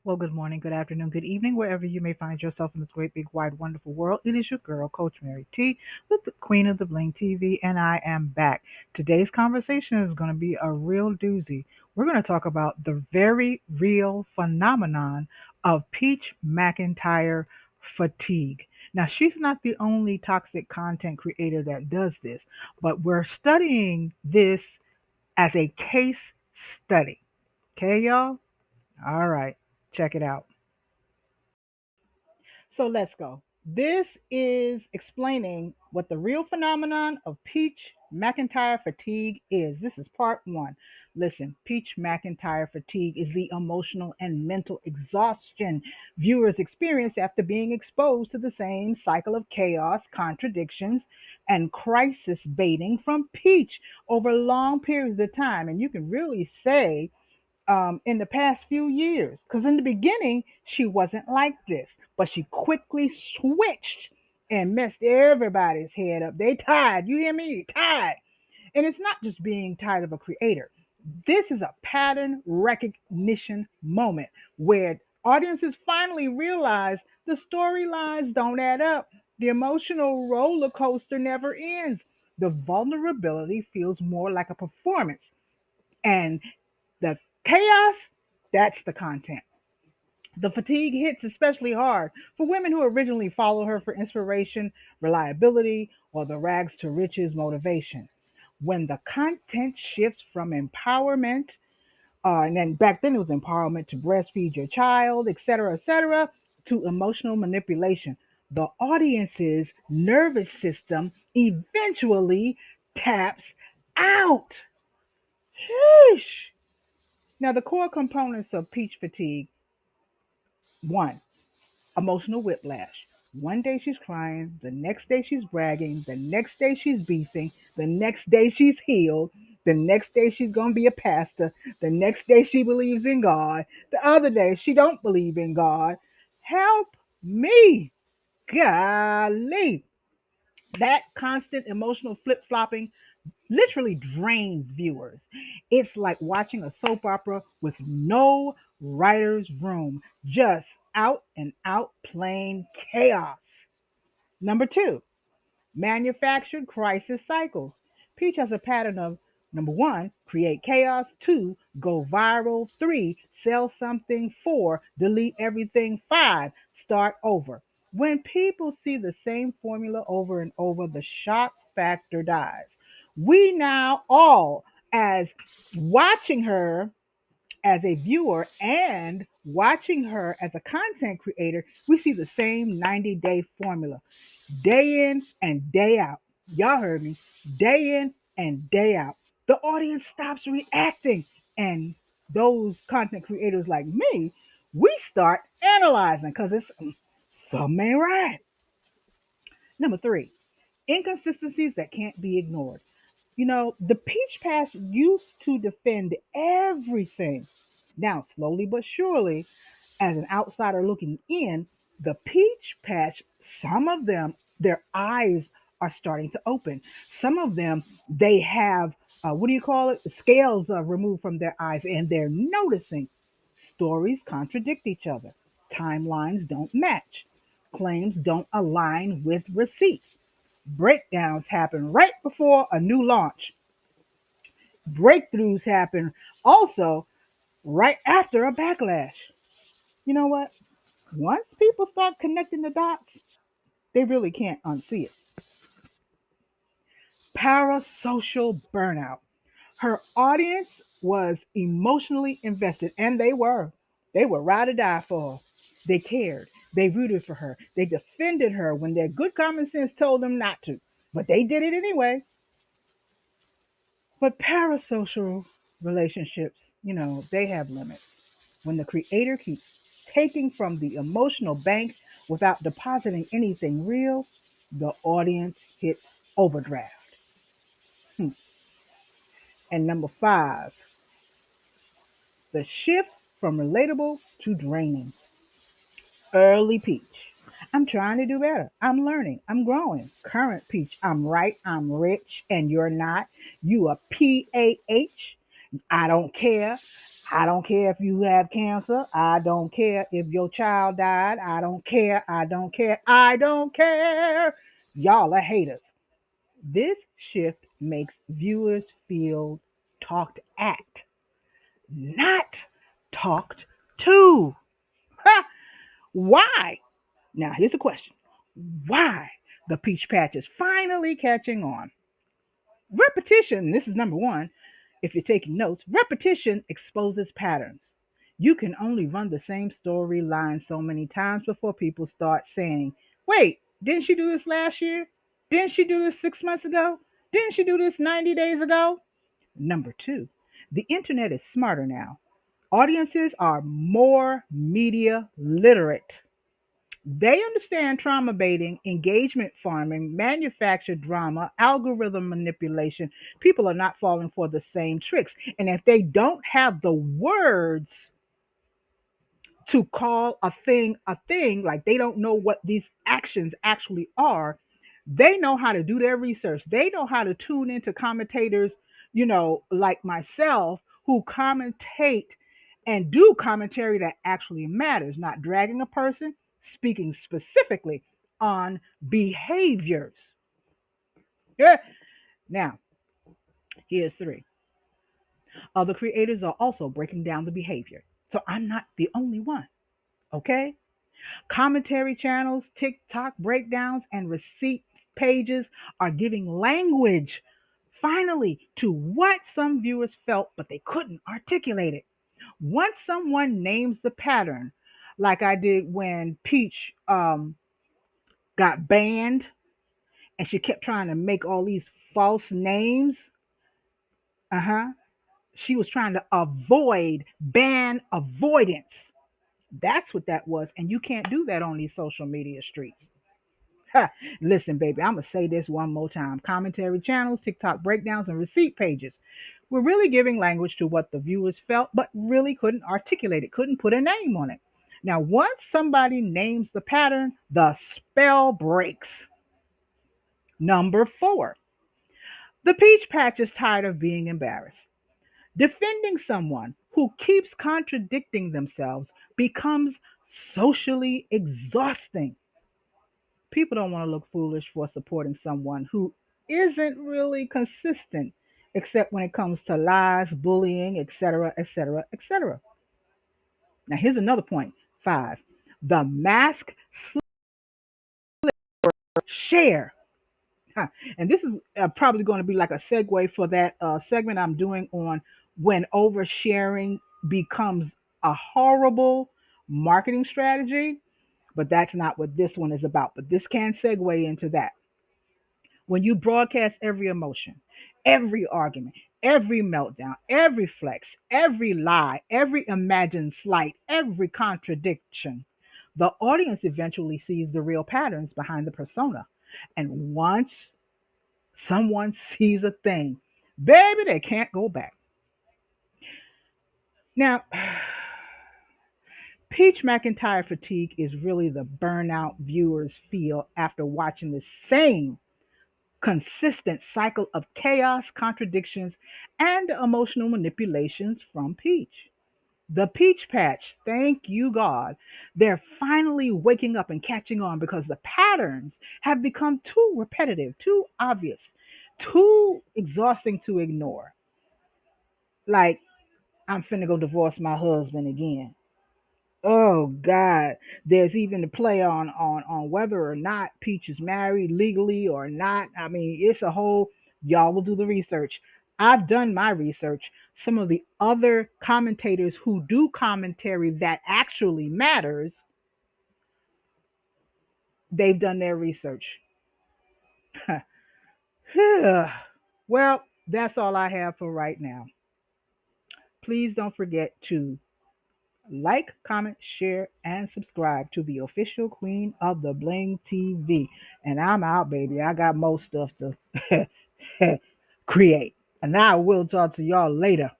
Well, good morning, good afternoon, good evening, wherever you may find yourself in this great, big, wide, wonderful world. It is your girl, Coach Mary T, with the Queen of the Bling TV, and I am back. Today's conversation is going to be a real doozy. We're going to talk about the very real phenomenon of Peach McIntyre fatigue. Now, she's not the only toxic content creator that does this, but we're studying this as a case study. Okay, y'all? All right, check it out. So let's go. This is explaining what the real phenomenon of Peach McIntyre fatigue is. This is part one. Listen, Peach McIntyre fatigue is the emotional and mental exhaustion viewers experience after being exposed to the same cycle of chaos, contradictions, and crisis baiting from Peach over long periods of time. And you can really say in the past few years. Because in the beginning, she wasn't like this, but she quickly switched and messed everybody's head up. They tired. You hear me? Tired. And it's not just being tired of a creator. This is a pattern recognition moment where audiences finally realize the storylines don't add up. The emotional roller coaster never ends. The vulnerability feels more like a performance. And the chaos, that's the content. The fatigue hits especially hard for women who originally follow her for inspiration, reliability, or the rags to riches motivation. When the content shifts from empowerment, and then back then it was empowerment to breastfeed your child, etc., to emotional manipulation, the audience's nervous system eventually taps out. Sheesh. Now, the core components of peach fatigue: one, emotional whiplash. One day she's crying, the next day she's bragging, the next day she's beefing, the next day she's healed, the next day she's going to be a pastor, the next day she believes in God, the other day she don't believe in God. Help me. Golly. That constant emotional flip flopping literally drains viewers. It's like watching a soap opera with no writer's room, just out and out plain chaos. Number two, manufactured crisis cycles. Peach has a pattern of: number one, create chaos; two, go viral; three, sell something; four, delete everything; five, start over. When people see the same formula over and over, the shock factor dies. We now all, as watching her as a viewer and watching her as a content creator, we see the same 90-day formula day in and day out. Y'all heard me. Day in and day out. The audience stops reacting. And those content creators like me, we start analyzing because it's something ain't right. Number three, inconsistencies that can't be ignored. The Peach Patch used to defend everything. Now, slowly but surely, as an outsider looking in, the Peach Patch, some of them, their eyes are starting to open. Some of them, they have, what do you call it? Scales removed from their eyes, and they're noticing stories contradict each other. Timelines don't match. Claims don't align with receipts. Breakdowns happen right before a new launch. Breakthroughs happen also right after a backlash. You know what? Once people start connecting the dots, they really can't unsee it. Parasocial burnout. Her audience was emotionally invested, and they were. They were ride or die for her. They cared. They rooted for her. They defended her when their good common sense told them not to. But they did it anyway. But parasocial relationships, they have limits. When the creator keeps taking from the emotional bank without depositing anything real, the audience hits overdraft. Hmm. And number five, the shift from relatable to draining. Early Peach. I'm trying to do better. I'm learning. I'm growing. Current Peach. I'm right. I'm rich. And you're not. You a PAH. I don't care. I don't care if you have cancer. I don't care if your child died. I don't care. I don't care. I don't care. Y'all are haters. This shift makes viewers feel talked at, not talked to. Ha! Why? Now, here's the question. Why the peach patch is finally catching on? Repetition, this is number one. If you're taking notes, repetition exposes patterns. You can only run the same storyline so many times before people start saying, wait, didn't she do this last year? Didn't she do this 6 months ago? Didn't she do this 90 days ago? Number two, the internet is smarter now. Audiences are more media literate. They understand trauma baiting, engagement farming, manufactured drama, algorithm manipulation. People are not falling for the same tricks. And if they don't have the words to call a thing, like they don't know what these actions actually are, they know how to do their research. They know how to tune into commentators, like myself, who commentate and do commentary that actually matters, not dragging a person, speaking specifically on behaviors. Yeah. Now, here's three. Other creators are also breaking down the behavior. So I'm not the only one. Okay. Commentary channels, TikTok breakdowns, and receipt pages are giving language, finally, to what some viewers felt, but they couldn't articulate it. Once someone names the pattern, like I did when Peach got banned and she kept trying to make all these false names. Uh-huh. She was trying to avoid ban avoidance. That's what that was. And you can't do that on these social media streets. Ha, listen, baby, I'm going to say this one more time. Commentary channels, TikTok breakdowns, and receipt pages. We're really giving language to what the viewers felt, but really couldn't articulate it, couldn't put a name on it. Now, once somebody names the pattern, the spell breaks. Number four, the peach patch is tired of being embarrassed. Defending someone who keeps contradicting themselves becomes socially exhausting. People don't want to look foolish for supporting someone who isn't really consistent, except when it comes to lies, bullying, etc., etc., etc. Now, here's another point. Five, the mask share. Huh. And this is probably going to be like a segue for that segment I'm doing on when oversharing becomes a horrible marketing strategy. But that's not what this one is about. But this can segue into that. When you broadcast every emotion, every argument, every meltdown, every flex, every lie, every imagined slight, every contradiction, the audience eventually sees the real patterns behind the persona. And once someone sees a thing, baby, they can't go back. Now, Peach McIntyre fatigue is really the burnout viewers feel after watching the same consistent cycle of chaos, contradictions, and emotional manipulations from Peach. The Peach Patch, thank you, God, they're finally waking up and catching on because the patterns have become too repetitive, too obvious, too exhausting to ignore. Like, I'm finna go divorce my husband again. Oh God. There's even the play on whether or not Peach is married legally or not. I mean, it's a whole y'all will do the research. I've done my research. Some of the other commentators who do commentary that actually matters, they've done their research. Well, that's all I have for right now. Please don't forget to like, comment, share, and subscribe to the official Queen of the Bling TV. And I'm out, baby. I got more stuff to create. And I will talk to y'all later.